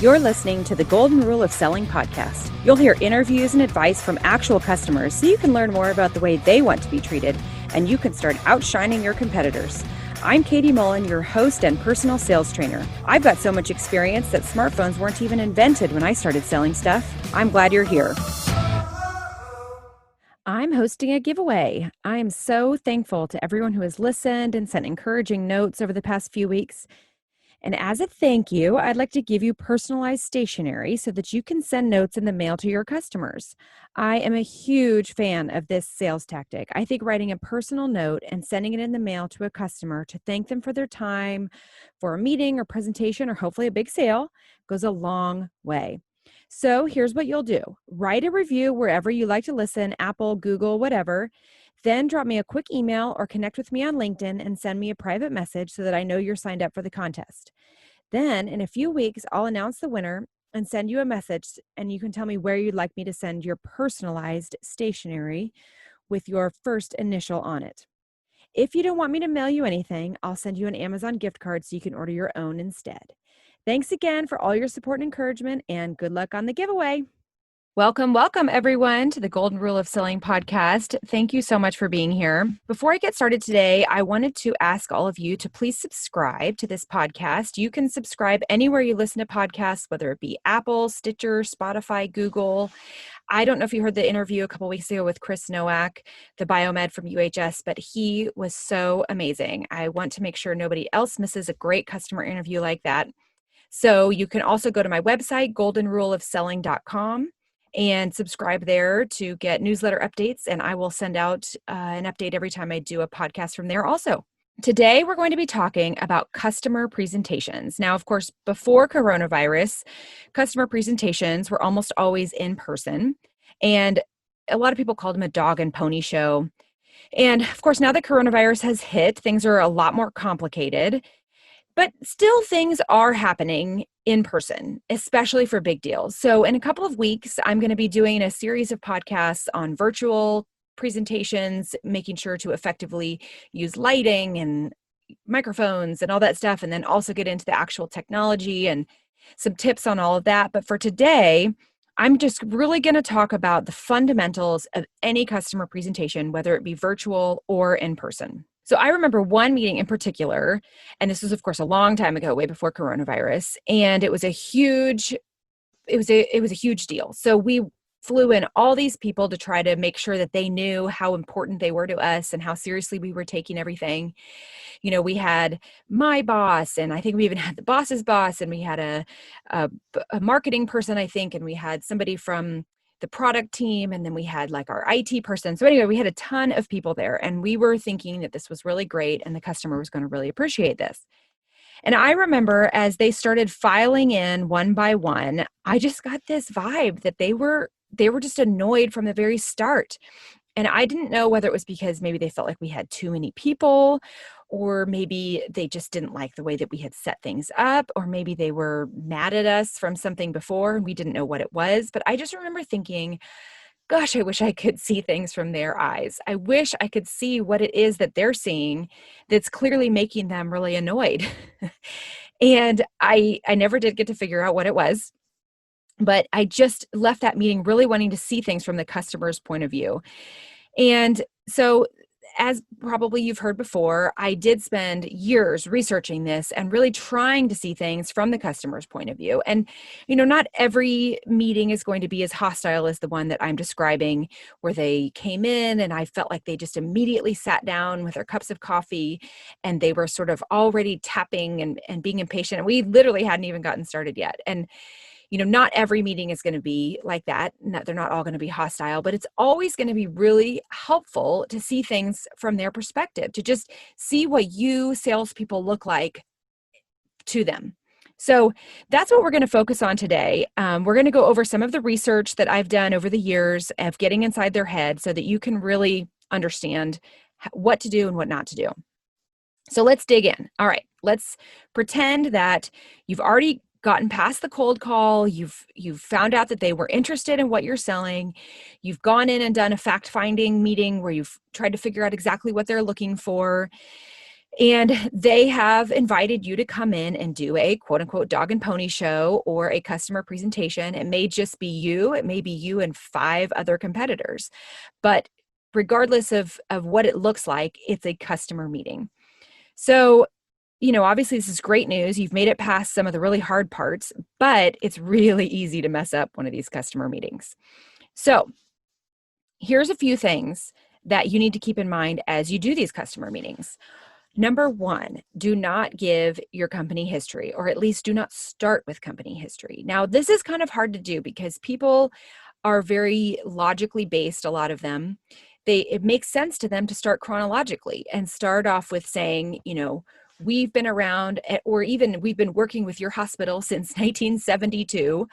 You're listening to the Golden Rule of Selling podcast. You'll hear interviews and advice from actual customers so you can learn more about the way they want to be treated and you can start outshining your competitors. I'm Katie Mullen, your host and personal sales trainer. I've got so much experience that smartphones weren't even invented when I started selling stuff. I'm glad you're here. I'm hosting a giveaway. I am so thankful to everyone who has listened and sent encouraging notes over the past few weeks. And as a thank you, I'd like to give you personalized stationery so that you can send notes in the mail to your customers. I am a huge fan of this sales tactic. I think writing a personal note and sending it in the mail to a customer to thank them for their time, for a meeting or presentation, or hopefully a big sale goes a long way. So here's what you'll do. Write a review wherever you like to listen, Apple, Google, whatever. Then drop me a quick email or connect with me on LinkedIn and send me a private message so that I know you're signed up for the contest. Then in a few weeks, I'll announce the winner and send you a message, and you can tell me where you'd like me to send your personalized stationery with your first initial on it. If you don't want me to mail you anything, I'll send you an Amazon gift card so you can order your own instead. Thanks again for all your support and encouragement, and good luck on the giveaway. Welcome, everyone, to the Golden Rule of Selling podcast. Thank you so much for being here. Before I get started today, I wanted to ask all of you to please subscribe to this podcast. You can subscribe anywhere you listen to podcasts, whether it be Apple, Stitcher, Spotify, Google. I don't know if you heard the interview a couple weeks ago with Chris Nowak, the biomed from UHS, but he was so amazing. I want to make sure nobody else misses a great customer interview like that. So you can also go to my website, goldenruleofselling.com. and subscribe there to get newsletter updates. And I will send out an update every time I do a podcast from there also. Today, we're going to be talking about customer presentations. Now, of course, before coronavirus, customer presentations were almost always in person. And a lot of people called them a dog and pony show. And of course, now that coronavirus has hit, things are a lot more complicated. But still, things are happening in person, especially for big deals. So in a couple of weeks, I'm going to be doing a series of podcasts on virtual presentations, making sure to effectively use lighting and microphones and all that stuff, and then also get into the actual technology and some tips on all of that. But for today, I'm just really going to talk about the fundamentals of any customer presentation, whether it be virtual or in person. So I remember one meeting in particular, and this was, of course, a long time ago, way before coronavirus, and it was a huge deal. So we flew in all these people to try to make sure that they knew how important they were to us and how seriously we were taking everything. You know, we had my boss, and I think we even had the boss's boss, and we had a marketing person, I think, and we had somebody from the product team, and then we had like our IT person. So anyway, we had a ton of people there, and we were thinking that this was really great and the customer was going to really appreciate this. And I remember as they started filing in one by one, I just got this vibe that they were just annoyed from the very start. And I didn't know whether it was because maybe they felt like we had too many people, or maybe they just didn't like the way that we had set things up, or maybe they were mad at us from something before and we didn't know what it was. But I just remember thinking, gosh, I wish I could see things from their eyes. I wish I could see what it is that they're seeing that's clearly making them really annoyed. And I never did get to figure out what it was. But I just left that meeting really wanting to see things from the customer's point of view. And so, as probably you've heard before, I did spend years researching this and really trying to see things from the customer's point of view. And, you know, not every meeting is going to be as hostile as the one that I'm describing, where they came in and I felt like they just immediately sat down with their cups of coffee and they were sort of already tapping and being impatient. And we literally hadn't even gotten started yet. And you know, not every meeting is going to be like that. They're not all going to be hostile, but it's always going to be really helpful to see things from their perspective, to just see what you salespeople look like to them. So that's what we're going to focus on today. We're going to go over some of the research that I've done over the years of getting inside their head so that you can really understand what to do and what not to do. So let's dig in. All right, let's pretend that you've already gotten past the cold call, you've found out that they were interested in what you're selling, you've gone in and done a fact-finding meeting where you've tried to figure out exactly what they're looking for. And they have invited you to come in and do a quote unquote dog and pony show or a customer presentation. It may just be you, it may be you and 5 other competitors. But regardless of what it looks like, it's a customer meeting. So, obviously this is great news. You've made it past some of the really hard parts, but it's really easy to mess up one of these customer meetings. So here's a few things that you need to keep in mind as you do these customer meetings. Number 1, do not give your company history, or at least do not start with company history. Now, this is kind of hard to do because people are very logically based, a lot of them. It makes sense to them to start chronologically and start off with saying, we've been around, or even we've been working with your hospital since 1972.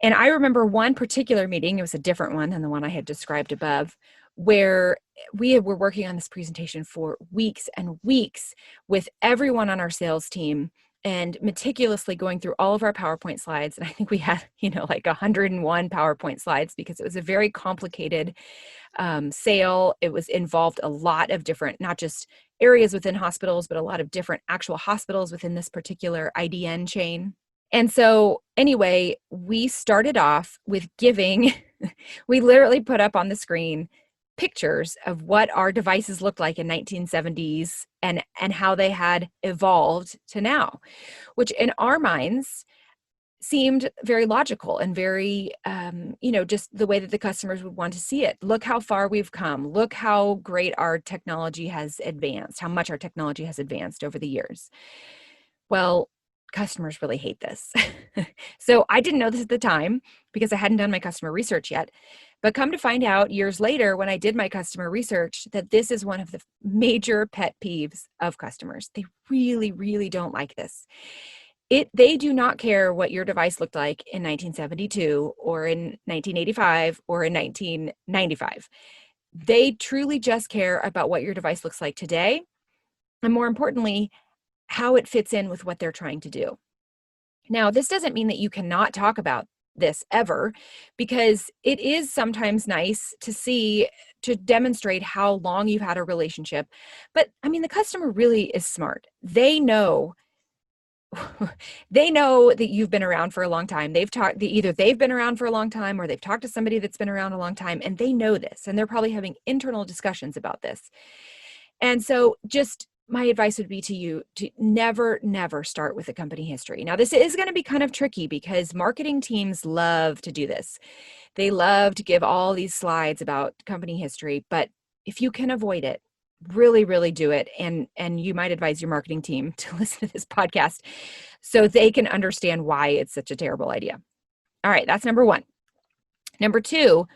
And I remember one particular meeting, it was a different one than the one I had described above, where we were working on this presentation for weeks and weeks with everyone on our sales team and meticulously going through all of our PowerPoint slides. And I think we had, like 101 PowerPoint slides because it was a very complicated sale. It was involved a lot of different, not just areas within hospitals, but a lot of different actual hospitals within this particular IDN chain. And so anyway, we started off with giving, we literally put up on the screen pictures of what our devices looked like in 1970s and how they had evolved to now, which in our minds seemed very logical and very, just the way that the customers would want to see it. Look how far we've come. Look how great our technology has advanced, how much our technology has advanced over the years. Well, customers really hate this. So I didn't know this at the time because I hadn't done my customer research yet. But come to find out years later, when I did my customer research, that this is one of the major pet peeves of customers. They really, really don't like this. They do not care what your device looked like in 1972 or in 1985 or in 1995. They truly just care about what your device looks like today. And more importantly, how it fits in with what they're trying to do. Now, this doesn't mean that you cannot talk about this ever, because it is sometimes nice to demonstrate how long you've had a relationship. But I mean, the customer really is smart. They know that you've been around for a long time. Either they've been around for a long time or they've talked to somebody that's been around a long time, and they know this, and they're probably having internal discussions about this. And so just my advice would be to you to never, never start with a company history. Now, this is going to be kind of tricky because marketing teams love to do this. They love to give all these slides about company history, but if you can avoid it, really, really do it. And you might advise your marketing team to listen to this podcast so they can understand why it's such a terrible idea. All right, that's number 1. Number 2,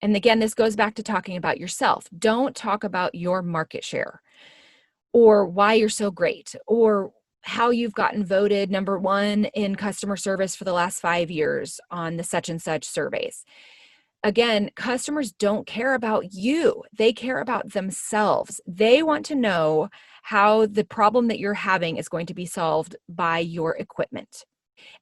and again, this goes back to talking about yourself. Don't talk about your market share or why you're so great or how you've gotten voted number 1 in customer service for the last 5 years on the such and such surveys. Again, customers don't care about you. They care about themselves. They want to know how the problem that you're having is going to be solved by your equipment.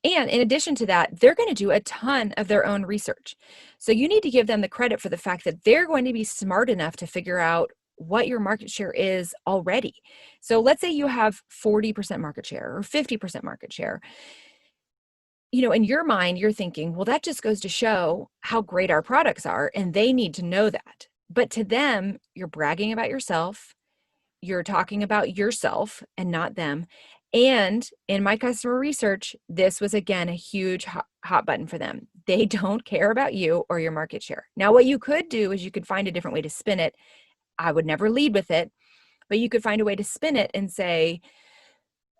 And in addition to that, they're going to do a ton of their own research. So you need to give them the credit for the fact that they're going to be smart enough to figure out what your market share is already. So let's say you have 40% market share or 50% market share. In your mind, you're thinking, well, that just goes to show how great our products are, and they need to know that. But to them, you're bragging about yourself. You're talking about yourself and not them. And in my customer research, this was, again, a huge hot button for them. They don't care about you or your market share. Now, what you could do is you could find a different way to spin it. I would never lead with it, but you could find a way to spin it and say,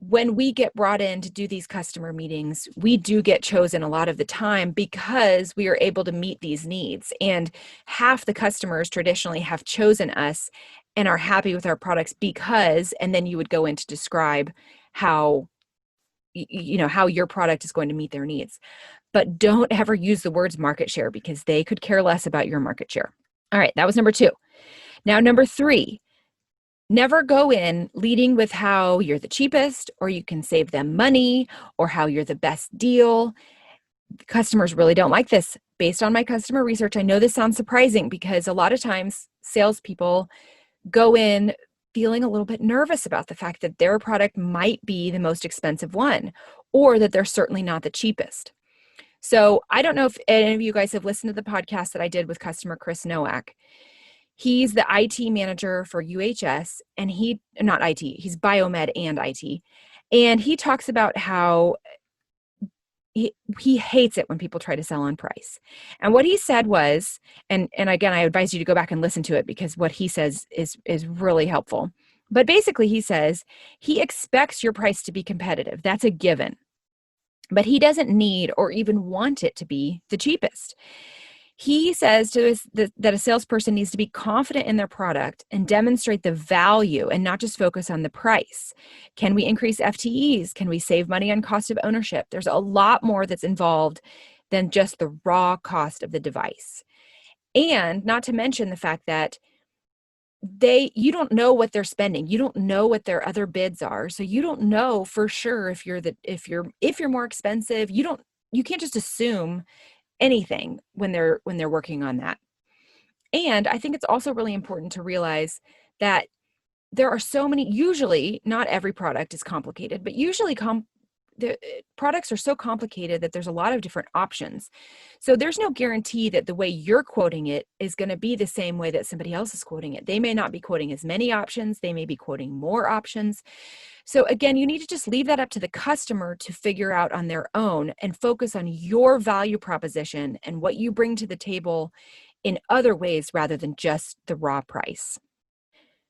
when we get brought in to do these customer meetings, we do get chosen a lot of the time because we are able to meet these needs. And half the customers traditionally have chosen us and are happy with our products because, and then you would go in to describe how, how your product is going to meet their needs. But don't ever use the words market share because they could care less about your market share. All right, that was number 2. Now, number 3, never go in leading with how you're the cheapest or you can save them money or how you're the best deal. Customers really don't like this. Based on my customer research, I know this sounds surprising because a lot of times salespeople go in feeling a little bit nervous about the fact that their product might be the most expensive one, or that they're certainly not the cheapest. So I don't know if any of you guys have listened to the podcast that I did with customer Chris Nowak. He's the IT manager for UHS, and not IT, he's biomed and IT. And he talks about how he hates it when people try to sell on price. And what he said was, and again, I advise you to go back and listen to it, because what he says is really helpful. But basically he says he expects your price to be competitive. That's a given. But he doesn't need or even want it to be the cheapest. He says that a salesperson needs to be confident in their product and demonstrate the value and not just focus on the price. Can we increase FTEs? Can we save money on cost of ownership? There's a lot more that's involved than just the raw cost of the device. And not to mention the fact that you don't know what they're spending. You don't know what their other bids are. So you don't know for sure if you're more expensive. You can't just assume anything when they're working on that. And I think it's also really important to realize that there are so many, usually not every product is complicated, but usually the products are so complicated that there's a lot of different options. So there's no guarantee that the way you're quoting it is going to be the same way that somebody else is quoting it. They may not be quoting as many options. They may be quoting more options. So again, you need to just leave that up to the customer to figure out on their own and focus on your value proposition and what you bring to the table in other ways rather than just the raw price.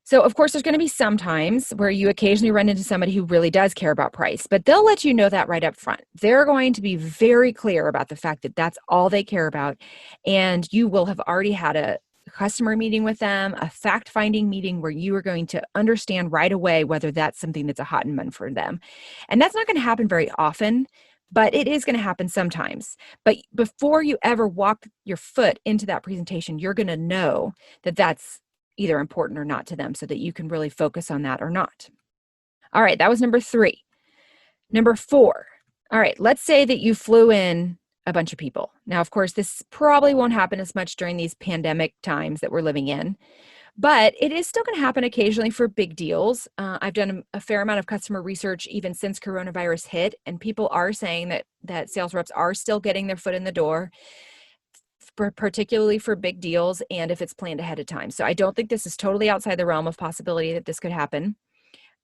So of course, there's going to be some times where you occasionally run into somebody who really does care about price, but they'll let you know that right up front. They're going to be very clear about the fact that that's all they care about. And you will have already had a customer meeting with them, a fact-finding meeting where you are going to understand right away whether that's something that's a hot and button for them. And that's not going to happen very often, but it is going to happen sometimes. But before you ever walk your foot into that presentation, you're going to know that that's either important or not to them so that you can really focus on that or not. All right, that was number 3. Number 4. All right, let's say that you flew in a bunch of people. Now, of course, this probably won't happen as much during these pandemic times that we're living in, but it is still going to happen occasionally for big deals. I've done a fair amount of customer research even since coronavirus hit, and people are saying that sales reps are still getting their foot in the door, particularly for big deals and if it's planned ahead of time. So I don't think this is totally outside the realm of possibility that this could happen.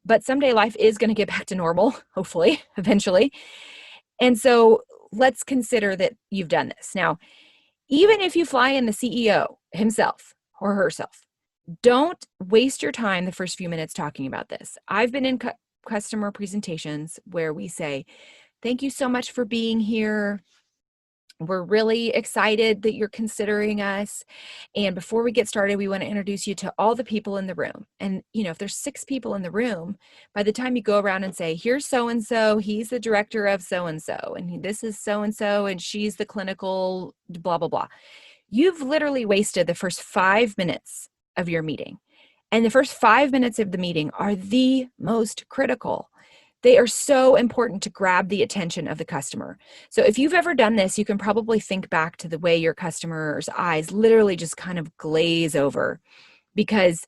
But someday life is going to get back to normal, hopefully, eventually. And so let's consider that you've done this. Now, even if you fly in the CEO himself or herself, don't waste your time the first few minutes talking about this. I've been in customer presentations where we say, thank you so much for being here. We're really excited that you're considering us. And before we get started, we want to introduce you to all the people in the room. And, if there's 6 people in the room, by the time you go around and say, here's so-and-so, he's the director of so-and-so, and this is so-and-so, and she's the clinical blah, blah, blah. You've literally wasted the first 5 minutes of your meeting. And the first 5 minutes of the meeting are the most critical. They are so important to grab the attention of the customer. So if you've ever done this, you can probably think back to the way your customer's eyes literally just kind of glaze over because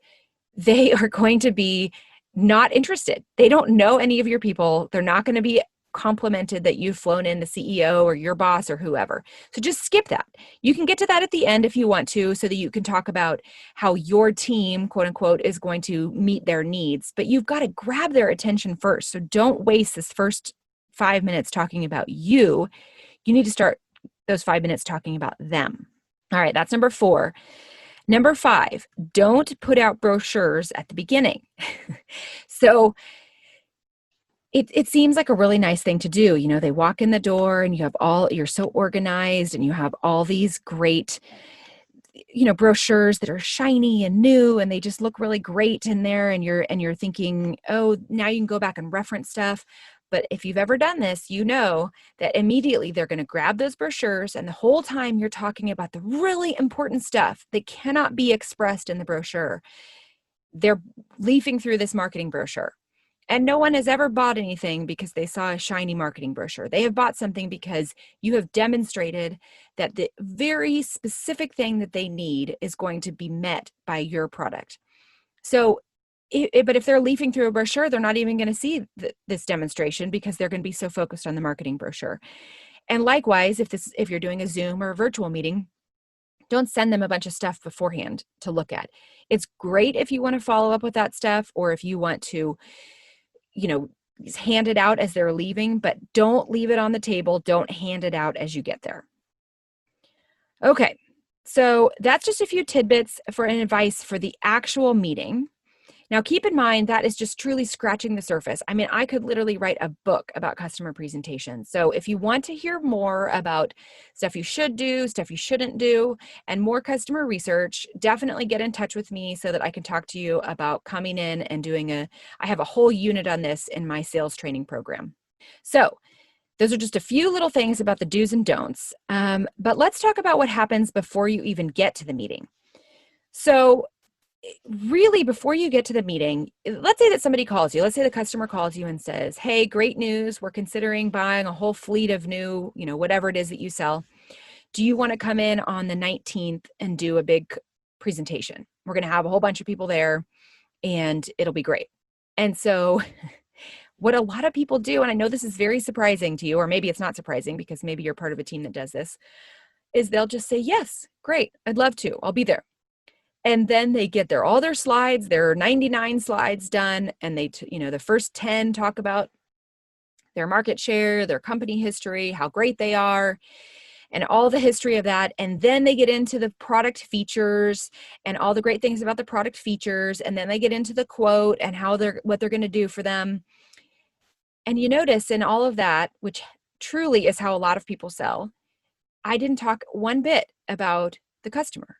they are going to be not interested. They don't know any of your people. They're not going to be complimented that you've flown in the CEO or your boss or whoever. So just skip that. You can get to that at the end if you want to, so that you can talk about how your team, quote unquote, is going to meet their needs. But you've got to grab their attention first. So don't waste this first 5 minutes talking about you. You need to start those 5 minutes talking about them. All right, that's number 4. Number 5, don't put out brochures at the beginning. So it seems like a really nice thing to do. They walk in the door and you're so organized and you have all these great, brochures that are shiny and new and they just look really great in there. And you're thinking, oh, now you can go back and reference stuff. But if you've ever done this, you know that immediately they're going to grab those brochures and the whole time you're talking about the really important stuff that cannot be expressed in the brochure. They're leafing through this marketing brochure. And no one has ever bought anything because they saw a shiny marketing brochure. They have bought something because you have demonstrated that the very specific thing that they need is going to be met by your product. So But if they're leafing through a brochure, they're not even going to see this demonstration because they're going to be so focused on the marketing brochure. And likewise, if you're doing a Zoom or a virtual meeting, don't send them a bunch of stuff beforehand to look at. It's great if you want to follow up with that stuff, or if you want to, hand it out as they're leaving, but don't leave it on the table. Don't hand it out as you get there. Okay, so that's just a few tidbits for an advice for the actual meeting. Now, keep in mind that is just truly scratching the surface. I mean, I could literally write a book about customer presentations. So if you want to hear more about stuff you should do, stuff you shouldn't do, and more customer research, definitely get in touch with me so that I can talk to you about coming in and I have a whole unit on this in my sales training program. So those are just a few little things about the do's and don'ts. But let's talk about what happens before you even get to the meeting. So really, before you get to the meeting, let's say that somebody calls you. Let's say the customer calls you and says, hey, great news. We're considering buying a whole fleet of new, whatever it is that you sell. Do you want to come in on the 19th and do a big presentation? We're going to have a whole bunch of people there and it'll be great. And so what a lot of people do, and I know this is very surprising to you, or maybe it's not surprising because maybe you're part of a team that does this, is they'll just say, yes, great. I'd love to. I'll be there. And then they get all their slides, their 99 slides done. And the first 10 talk about their market share, their company history, how great they are, and all the history of that. And then they get into the product features and all the great things about the product features. And then they get into the quote and what they're going to do for them. And you notice in all of that, which truly is how a lot of people sell, I didn't talk one bit about the customer.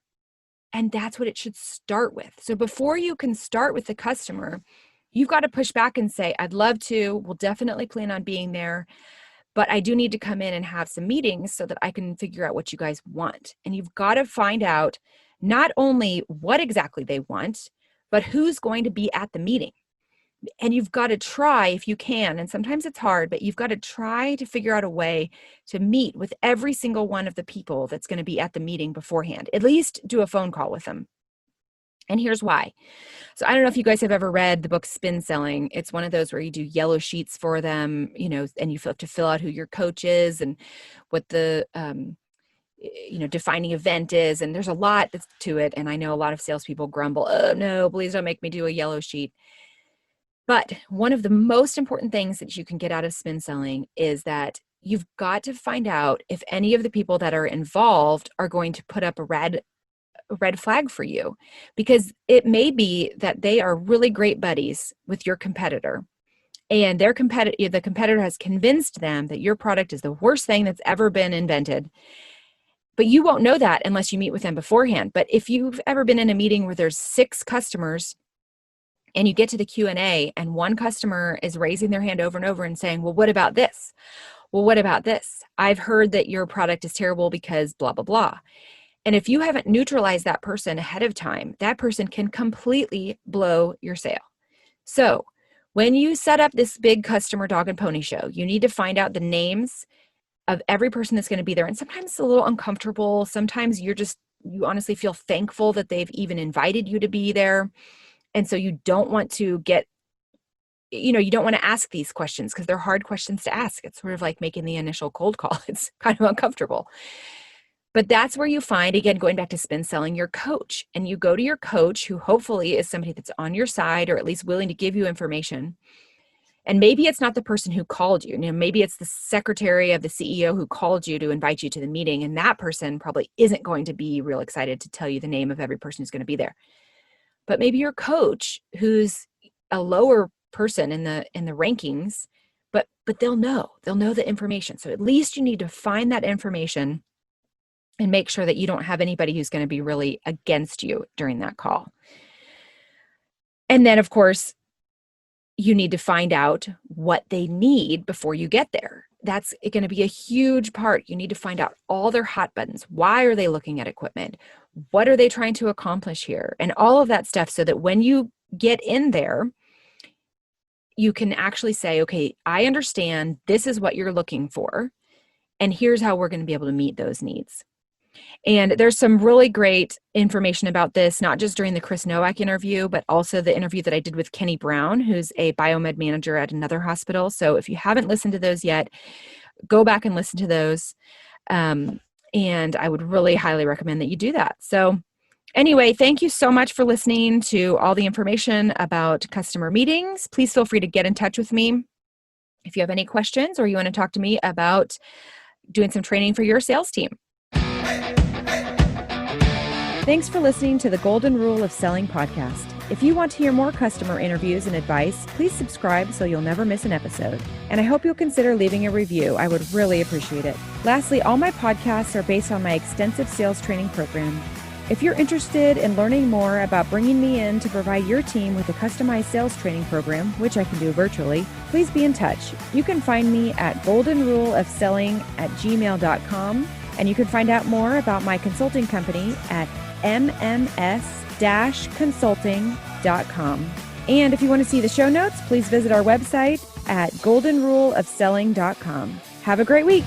And that's what it should start with. So before you can start with the customer, you've got to push back and say, I'd love to, we'll definitely plan on being there, but I do need to come in and have some meetings so that I can figure out what you guys want. And you've got to find out not only what exactly they want, but who's going to be at the meeting. And you've got to try, if you can, and sometimes it's hard, but you've got to try to figure out a way to meet with every single one of the people that's going to be at the meeting beforehand. At least do a phone call with them. And here's why. So I don't know if you guys have ever read the book Spin Selling. It's one of those where you do yellow sheets for them, and you have to fill out who your coach is and what the defining event is. And there's a lot that's to it. And I know a lot of salespeople grumble, oh no, please don't make me do a yellow sheet. But one of the most important things that you can get out of spin selling is that you've got to find out if any of the people that are involved are going to put up a red flag for you, because it may be that they are really great buddies with your competitor, and the competitor has convinced them that your product is the worst thing that's ever been invented. But you won't know that unless you meet with them beforehand. But if you've ever been in a meeting where there's 6 customers and you get to the Q&A and one customer is raising their hand over and over and saying, well, what about this? Well, what about this? I've heard that your product is terrible because blah, blah, blah. And if you haven't neutralized that person ahead of time, that person can completely blow your sale. So when you set up this big customer dog and pony show, you need to find out the names of every person that's going to be there. And sometimes it's a little uncomfortable. Sometimes you honestly feel thankful that they've even invited you to be there. And so you don't want to you don't want to ask these questions because they're hard questions to ask. It's sort of like making the initial cold call. It's kind of uncomfortable. But that's where you find, again, going back to spin selling, your coach. And you go to your coach, who hopefully is somebody that's on your side or at least willing to give you information. And maybe it's not the person who called you. Maybe it's the secretary of the CEO who called you to invite you to the meeting. And that person probably isn't going to be real excited to tell you the name of every person who's going to be there. But maybe your coach, who's a lower person in the rankings, but they'll know the information. So at least you need to find that information and make sure that you don't have anybody who's going to be really against you during that call. And then, of course, you need to find out what they need before you get there. That's going to be a huge part. You need to find out all their hot buttons. Why are they looking at equipment? What are they trying to accomplish here? And all of that stuff, so that when you get in there, you can actually say, okay, I understand this is what you're looking for, and here's how we're going to be able to meet those needs. And there's some really great information about this, not just during the Chris Nowak interview, but also the interview that I did with Kenny Brown, who's a biomed manager at another hospital. So if you haven't listened to those yet, go back and listen to those. And I would really highly recommend that you do that. So anyway, thank you so much for listening to all the information about customer meetings. Please feel free to get in touch with me if you have any questions or you want to talk to me about doing some training for your sales team. Thanks for listening to the Golden Rule of Selling podcast. If you want to hear more customer interviews and advice, please subscribe so you'll never miss an episode. And I hope you'll consider leaving a review. I would really appreciate it. Lastly, all my podcasts are based on my extensive sales training program. If you're interested in learning more about bringing me in to provide your team with a customized sales training program, which I can do virtually, please be in touch. You can find me at goldenruleofselling@gmail.com, and you can find out more about my consulting company at mms-consulting.com. And if you want to see the show notes, please visit our website at goldenruleofselling.com. Have a great week.